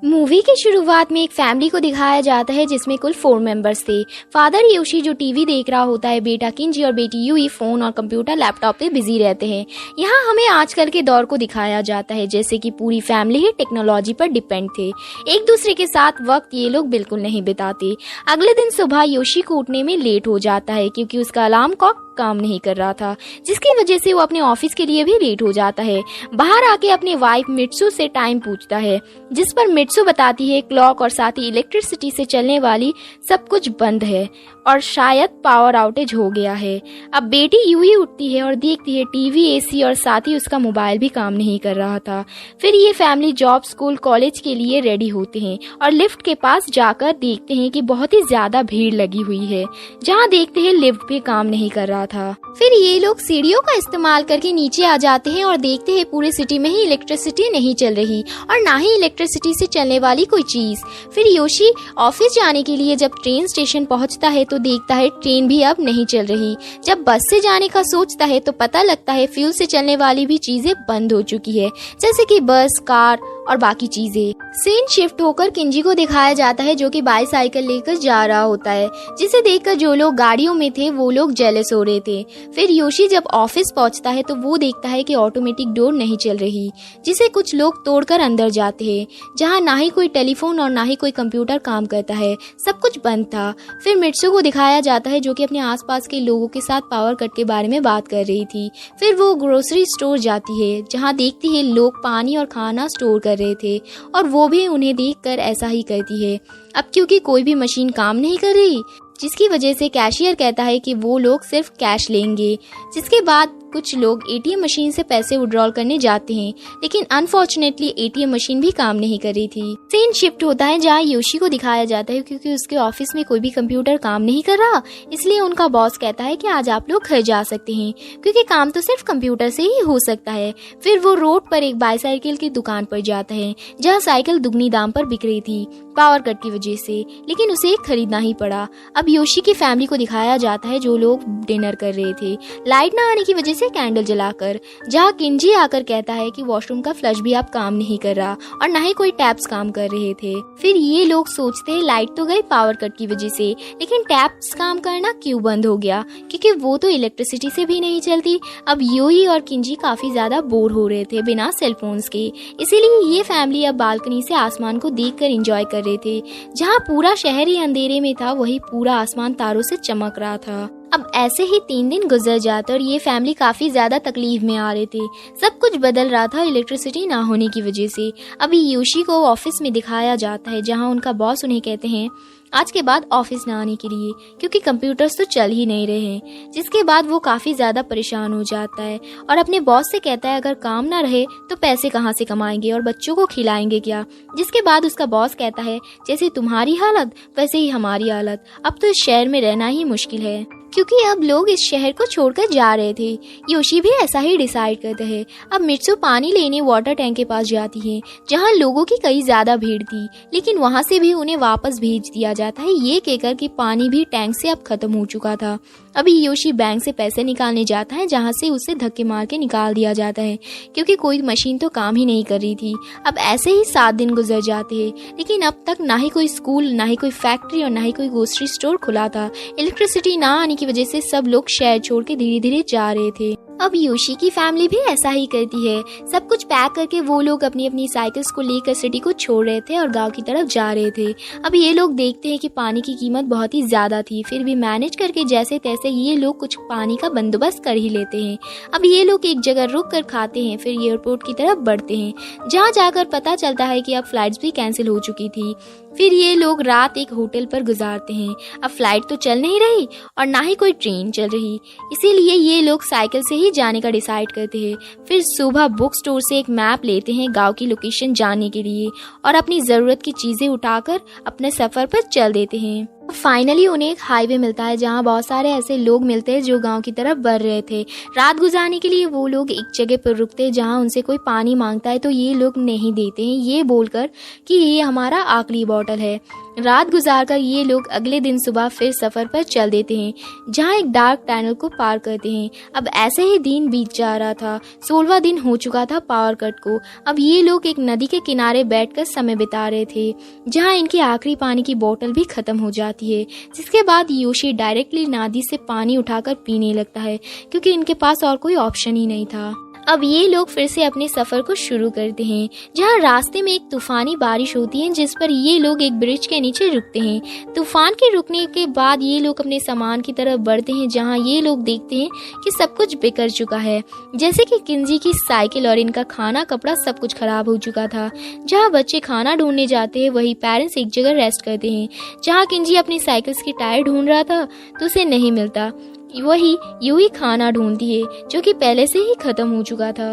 Movie की शुरुआत में एक फैमिली को दिखाया जाता है जिसमें कुल 4 मेंबर्स थे। फादर योशी जो टीवी देख रहा होता है, बेटा किंजी और बेटी यूई फोन और कंप्यूटर लैपटॉप पे बिजी रहते हैं। यहाँ हमें आजकल के दौर को दिखाया जाता है जैसे कि पूरी फैमिली ही टेक्नोलॉजी पर डिपेंड थे। एक दूसरे के साथ वक्त ये लोग बिल्कुल नहीं बिताते। अगले दिन सुबह योशी को उठने में लेट हो जाता है क्योंकि उसका अलार्म क्लॉक काम नहीं कर रहा था, जिसकी वजह से वो अपने ऑफिस के लिए भी लेट हो जाता है। बाहर आके अपनी वाइफ मित्सु से टाइम पूछता है, जिस पर मित्सु बताती है क्लॉक और साथ ही इलेक्ट्रिसिटी से चलने वाली सब कुछ बंद है और शायद पावर आउटेज हो गया है। अब बेटी यूई उठती है और देखती है टीवी, एसी और साथ ही उसका मोबाइल भी काम नहीं कर रहा था। फिर ये फैमिली जॉब, स्कूल, कॉलेज के लिए रेडी होते हैं और लिफ्ट के पास जाकर देखते हैं कि बहुत ही ज्यादा भीड़ लगी हुई है। जहाँ देखते हैं लिफ्ट भी काम नहीं कर रहा था। फिर ये लोग सीढ़ियों का इस्तेमाल करके नीचे आ जाते हैं और देखते हैं पूरे सिटी में ही इलेक्ट्रिसिटी नहीं चल रही और ना ही इलेक्ट्रिसिटी से चलने वाली कोई चीज। फिर योशी ऑफिस जाने के लिए जब ट्रेन स्टेशन पहुंचता है तो देखता है ट्रेन भी अब नहीं चल रही। जब बस से जाने का सोचता है तो पता लगता है फ्यूल से चलने वाली भी चीजें बंद हो चुकी है, जैसे कि बस, कार और बाकी चीजें। सीन शिफ्ट होकर किंजी को दिखाया जाता है जो कि बाईसाइकिल लेकर जा रहा होता है, जिसे देखकर जो लोग गाड़ियों में थे वो लोग जेलस हो रहे थे। फिर योशी जब ऑफिस पहुंचता है तो वो देखता है कि ऑटोमेटिक डोर नहीं चल रही, जिसे कुछ लोग तोड़कर अंदर जाते हैं, जहां ना ही कोई टेलीफोन और ना ही कोई कंप्यूटर काम करता है, सब कुछ बंद था। फिर मित्सु को दिखाया जाता है जो कि अपने आसपास के लोगों के साथ पावर कट के बारे में बात कर रही थी। फिर वो ग्रोसरी स्टोर जाती है जहाँ देखती है लोग पानी और खाना स्टोर कर रहे थे और वो भी उन्हें देखकर ऐसा ही करती है। अब क्योंकि कोई भी मशीन काम नहीं कर रही, जिसकी वजह से कैशियर कहता है कि वो लोग सिर्फ कैश लेंगे। जिसके बाद कुछ लोग एटीएम मशीन से पैसे विड्रॉल करने जाते हैं, लेकिन अनफॉर्चुनेटली एटीएम मशीन भी काम नहीं कर रही थी। सीन शिफ्ट होता है जहाँ योशी को दिखाया जाता है क्योंकि उसके ऑफिस में कोई भी कंप्यूटर काम नहीं कर रहा, इसलिए उनका बॉस कहता है कि आज आप लोग घर जा सकते हैं क्योंकि काम तो सिर्फ कंप्यूटर से ही हो सकता है। फिर वो रोड पर एक बाईसाइकिल की दुकान पर जाता है जहाँ साइकिल दुगनी दाम पर बिक रही थी पावर कट की वजह से, लेकिन उसे खरीदना ही पड़ा। अब योशी की फैमिली को दिखाया जाता है जो लोग डिनर कर रहे थे लाइट ना आने की वजह से कैंडल जलाकर, जहाँ किंजी आकर कहता है कि वॉशरूम का फ्लश भी अब काम नहीं कर रहा और ना ही कोई टैप्स काम कर रहे थे। फिर ये लोग सोचते हैं लाइट तो गई पावर कट की वजह से, लेकिन टैप्स काम करना क्यों बंद हो गया, क्योंकि वो तो इलेक्ट्रिसिटी से भी नहीं चलती। अब यूई और किंजी काफी ज्यादा बोर हो रहे थे बिना सेलफोन्स के, इसीलिए ये फैमिली अब बालकनी से आसमान को देखकर एंजॉय कर रहे थे। जहाँ पूरा शहर ही अंधेरे में था वही पूरा आसमान तारों से चमक रहा था। अब ऐसे ही 3 दिन गुजर जाते और ये फैमिली काफी ज्यादा तकलीफ में आ रहे थे। सब कुछ बदल रहा था इलेक्ट्रिसिटी ना होने की वजह से। अभी योशी को ऑफिस में दिखाया जाता है जहां उनका बॉस उन्हें कहते हैं आज के बाद ऑफिस ना आने के लिए क्योंकि कंप्यूटर्स तो चल ही नहीं रहे हैं। जिसके बाद वो काफी ज्यादा परेशान हो जाता है और अपने बॉस से कहता है अगर काम ना रहे तो पैसे कहाँ से कमाएंगे और बच्चों को खिलाएंगे क्या। जिसके बाद उसका बॉस कहता है जैसे तुम्हारी हालत वैसे ही हमारी हालत, अब तो इस शहर में रहना ही मुश्किल है क्योंकि अब लोग इस शहर को छोड़कर जा रहे थे। योशी भी ऐसा ही डिसाइड करते हैं। अब मित्सु पानी लेने वाटर टैंक के पास जाती है जहां लोगों की कई ज्यादा भीड़ थी, लेकिन वहां से भी उन्हें वापस भेज दिया जाता है ये कहकर कि पानी भी टैंक से अब खत्म हो चुका था। अभी योशी बैंक से पैसे निकालने जाता है जहां से उसे धक्के मार के निकाल दिया जाता है क्योंकि कोई मशीन तो काम ही नहीं कर रही थी। अब ऐसे ही 7 दिन गुजर जाते हैं, लेकिन अब तक ना ही कोई स्कूल, ना ही कोई फैक्ट्री और ना ही कोई ग्रोसरी स्टोर खुला था। इलेक्ट्रिसिटी ना आने की वजह से सब लोग शहर छोड़ के धीरे धीरे जा रहे थे। अब योशी की फैमिली भी ऐसा ही करती है। सब कुछ पैक करके वो लोग अपनी अपनी साइकिल्स को लेकर सिटी को छोड़ रहे थे और गांव की तरफ जा रहे थे। अब ये लोग देखते हैं कि पानी की कीमत बहुत ही ज्यादा थी, फिर भी मैनेज करके जैसे तैसे ये लोग कुछ पानी का बंदोबस्त कर ही लेते हैं। अब ये लोग एक जगह रुक कर खाते हैं, फिर एयरपोर्ट की तरफ बढ़ते हैं जहाँ जाकर पता चलता है कि अब फ्लाइट्स भी कैंसिल हो चुकी थी। फिर ये लोग रात एक होटल पर गुजारते हैं। अब फ्लाइट तो चल नहीं रही और ना ही कोई ट्रेन चल रही, इसीलिए ये लोग साइकिल से ही जाने का डिसाइड करते हैं। फिर सुबह बुक स्टोर से एक मैप लेते हैं गांव की लोकेशन जानने के लिए और अपनी जरूरत की चीजें उठाकर अपने सफर पर चल देते हैं। फाइनली उन्हें एक हाईवे मिलता है जहाँ बहुत सारे ऐसे लोग मिलते हैं जो गांव की तरफ बढ़ रहे थे। रात गुजारने के लिए वो लोग एक जगह पर रुकते हैं जहाँ उनसे कोई पानी मांगता है तो ये लोग नहीं देते हैं, ये बोलकर कि ये हमारा आखिरी बॉटल है। रात गुजारकर ये लोग अगले दिन सुबह फिर सफर पर चल देते हैं जहाँ एक डार्क टनल को पार करते हैं। अब ऐसे ही दिन बीत जा रहा था। 16वां दिन हो चुका था पावर कट को। अब ये लोग एक नदी के किनारे बैठकर समय बिता रहे थे जहाँ इनकी आखिरी पानी की बोतल भी खत्म हो जाती है। जिसके बाद योशी डायरेक्टली नदी से पानी उठाकर पीने लगता है क्योंकि इनके पास और कोई ऑप्शन ही नहीं था। अब ये लोग फिर से अपने सफर को शुरू करते हैं जहाँ रास्ते में एक तूफानी बारिश होती है जिस पर ये लोग एक ब्रिज के नीचे रुकते हैं। तूफान के रुकने के बाद ये लोग अपने सामान की तरफ बढ़ते हैं जहाँ ये लोग देखते हैं कि सब कुछ बिखर चुका है, जैसे कि किंजी की साइकिल और इनका खाना कपड़ा सब कुछ खराब हो चुका था। जहाँ बच्चे खाना ढूंढने जाते हैं वही पेरेंट्स एक जगह रेस्ट करते हैं। जहाँ किंजी अपनी साइकिल्स की टायर ढूंढ रहा था तो उसे नहीं मिलता, वही यूही खाना ढूंढती है जो कि पहले से ही खत्म हो चुका था।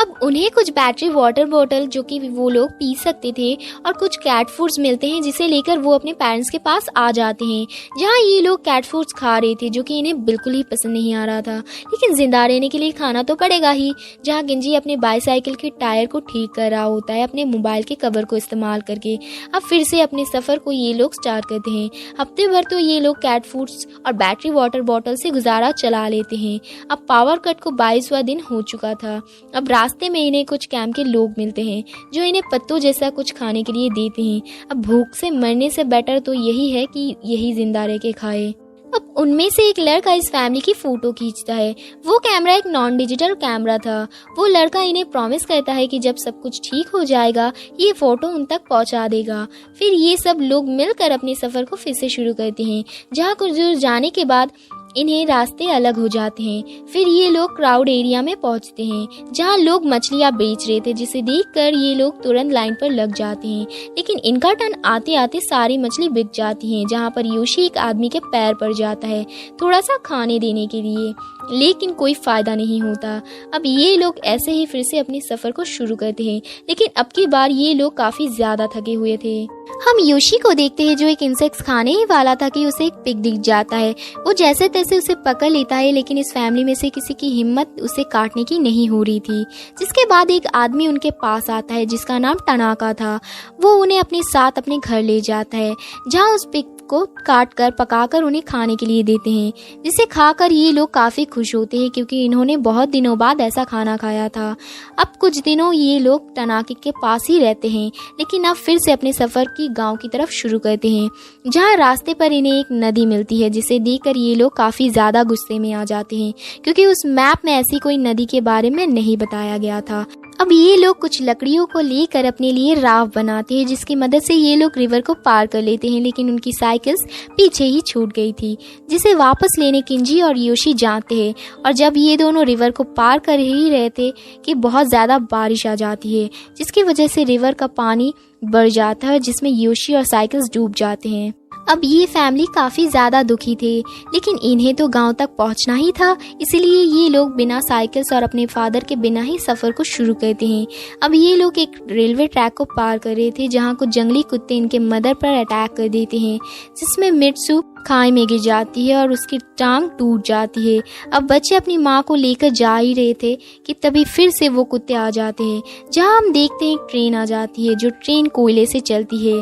अब उन्हें कुछ बैटरी वाटर बॉटल जो कि वो लोग पी सकते थे और कुछ कैट फूड्स मिलते हैं जिसे लेकर वो अपने पेरेंट्स के पास आ जाते हैं जहाँ ये लोग कैट फूड्स खा रहे थे जो कि इन्हें बिल्कुल ही पसंद नहीं आ रहा था, लेकिन जिंदा रहने के लिए खाना तो पड़ेगा ही। जहाँ किंजी अपने बाईसाइकिल के टायर को ठीक कर रहा होता है अपने मोबाइल के कवर को इस्तेमाल करके। अब फिर से अपने सफर को ये लोग स्टार्ट करते हैं। हफ्ते भर तो ये लोग कैट फूड्स और बैटरी वाटर बॉटल से गुजारा चला लेते हैं। अब पावर कट को 22वां दिन हो चुका था। अब रास्ते में इन्हें कुछ कैंप के लोग मिलते हैं जो इन्हें पत्तों जैसा कुछ खाने के लिए देते हैं। अब भूख से मरने से बेटर तो यही है कि यही जिंदा रह के खाए। अब उनमें से एक लड़का इस फैमिली की फोटो खींचता है। वो कैमरा एक नॉन डिजिटल कैमरा था। वो लड़का इन्हें प्रॉमिस करता है कि जब सब कुछ ठीक हो जाएगा ये फोटो उन तक पहुंचा देगा। फिर ये सब लोग मिलकर अपने सफर को फिर से शुरू करते हैं जहाँ कुछ दूर जाने के बाद इन्हें रास्ते अलग हो जाते हैं। फिर ये लोग क्राउड एरिया में पहुंचते हैं जहां लोग मछलियां बेच रहे थे, जिसे देखकर ये लोग तुरंत लाइन पर लग जाते हैं। लेकिन इनका टर्न आते आते सारी मछली बिक जाती हैं जहां पर योशी एक आदमी के पैर पड़ जाता है थोड़ा सा खाने देने के लिए, लेकिन कोई फायदा नहीं होता। अब ये लोग ऐसे ही फिर से अपने सफर को शुरू करते हैं, लेकिन अब की बार ये लोग काफी ज्यादा थके हुए थे। हम योशी को देखते हैं जो एक इंसेक्ट्स खाने ही वाला था कि उसे एक पिग दिख जाता है। वो जैसे तैसे उसे पकड़ लेता है, लेकिन इस फैमिली में से किसी की हिम्मत उसे काटने की नहीं हो रही थी। जिसके बाद एक आदमी उनके पास आता है जिसका नाम टनाका था। वो उन्हें अपने साथ अपने घर ले जाता है जहाँ उस पिग को काट कर पकाकर उन्हें खाने के लिए देते हैं, जिसे खाकर ये लोग काफी खुश होते हैं क्योंकि इन्होंने बहुत दिनों बाद ऐसा खाना खाया था। अब कुछ दिनों ये लोग टनाके के पास ही रहते हैं, लेकिन अब फिर से अपने सफर की गांव की तरफ शुरू करते हैं जहां रास्ते पर इन्हें एक नदी मिलती है, जिसे देखकर ये लोग काफी ज्यादा गुस्से में आ जाते हैं क्योंकि उस मैप में ऐसी कोई नदी के बारे में नहीं बताया गया था। अब ये लोग कुछ लकड़ियों को लेकर अपने लिए राव बनाते हैं जिसकी मदद से ये लोग रिवर को पार कर लेते हैं, लेकिन उनकी साइकिल्स पीछे ही छूट गई थी जिसे वापस लेने किंजी और योशी जाते हैं। और जब ये दोनों रिवर को पार कर ही रहे थे कि बहुत ज़्यादा बारिश आ जाती है जिसकी वजह से रिवर का पानी बढ़ जाता है जिसमें योशी और साइकिल्स डूब जाते हैं। अब ये फैमिली काफ़ी ज़्यादा दुखी थे, लेकिन इन्हें तो गांव तक पहुंचना ही था, इसलिए ये लोग बिना साइकिल्स और अपने फादर के बिना ही सफ़र को शुरू करते हैं। अब ये लोग एक रेलवे ट्रैक को पार कर रहे थे जहां कुछ जंगली कुत्ते इनके मदर पर अटैक कर देते हैं, जिसमें मित्सु खाई में गिर जाती है और उसकी टांग टूट जाती है। अब बच्चे अपनी माँ को लेकर जा ही रहे थे कि तभी फिर से वो कुत्ते आ जाते हैं जहाँ हम देखते हैं एक ट्रेन आ जाती है जो ट्रेन कोयले से चलती है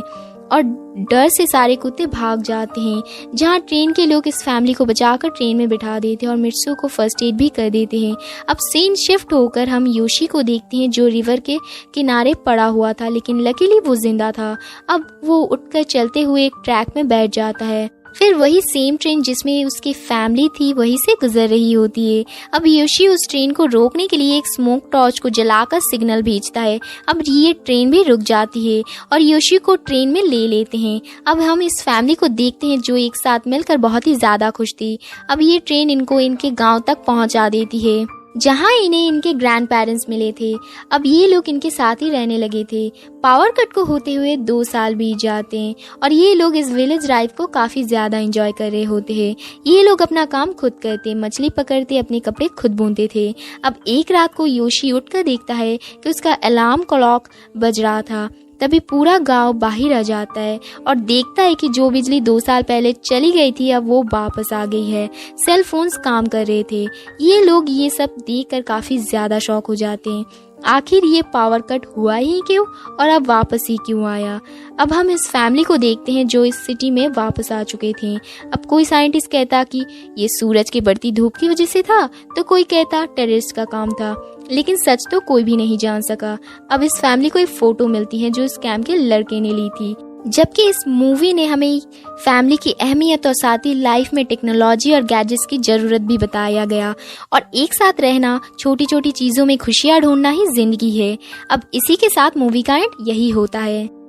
और डर से सारे कुत्ते भाग जाते हैं। जहाँ ट्रेन के लोग इस फैमिली को बचाकर ट्रेन में बिठा देते हैं और मित्सु को फर्स्ट एड भी कर देते हैं। अब सीन शिफ्ट होकर हम योशी को देखते हैं जो रिवर के किनारे पड़ा हुआ था, लेकिन लकीली वो जिंदा था। अब वो उठकर चलते हुए एक ट्रैक में बैठ जाता है। फिर वही सेम ट्रेन जिसमें उसकी फैमिली थी वहीं से गुजर रही होती है। अब योशी उस ट्रेन को रोकने के लिए एक स्मोक टॉर्च को जलाकर सिग्नल भेजता है। अब ये ट्रेन भी रुक जाती है और योशी को ट्रेन में ले लेते हैं। अब हम इस फैमिली को देखते हैं जो एक साथ मिलकर बहुत ही ज़्यादा खुश थी। अब ये ट्रेन इनको इनके गाँव तक पहुँचा देती है जहाँ इन्हें इनके ग्रैंड पेरेंट्स मिले थे। अब ये लोग इनके साथ ही रहने लगे थे। पावर कट को होते हुए 2 साल बीत जाते हैं और ये लोग इस विलेज लाइफ को काफ़ी ज़्यादा एंजॉय कर रहे होते हैं। ये लोग अपना काम खुद करते, मछली पकड़ते, अपने कपड़े खुद बुनते थे। अब एक रात को योशी उठकर देखता है कि उसका अलार्म क्लॉक बज रहा था। तभी पूरा गांव बाहर आ जाता है और देखता है कि जो बिजली 2 साल पहले चली गई थी अब वो वापस आ गई है। सेल फोन्स काम कर रहे थे। ये लोग ये सब देखकर काफ़ी ज़्यादा शॉक हो जाते हैं। आखिर ये पावर कट हुआ ही क्यों और अब वापस ही क्यों आया। अब हम इस फैमिली को देखते हैं जो इस सिटी में वापस आ चुके थे। अब कोई साइंटिस्ट कहता कि ये सूरज की बढ़ती धूप की वजह से था, तो कोई कहता टेररिस्ट का काम था, लेकिन सच तो कोई भी नहीं जान सका। अब इस फैमिली को एक फोटो मिलती है जो स्कैम के लड़के ने ली थी। जबकि इस मूवी ने हमें फैमिली की अहमियत और साथ ही लाइफ में टेक्नोलॉजी और गैजेट्स की ज़रूरत भी बताया गया। और एक साथ रहना, छोटी छोटी चीज़ों में खुशियाँ ढूंढना ही जिंदगी है। अब इसी के साथ मूवी का एंड यही होता है।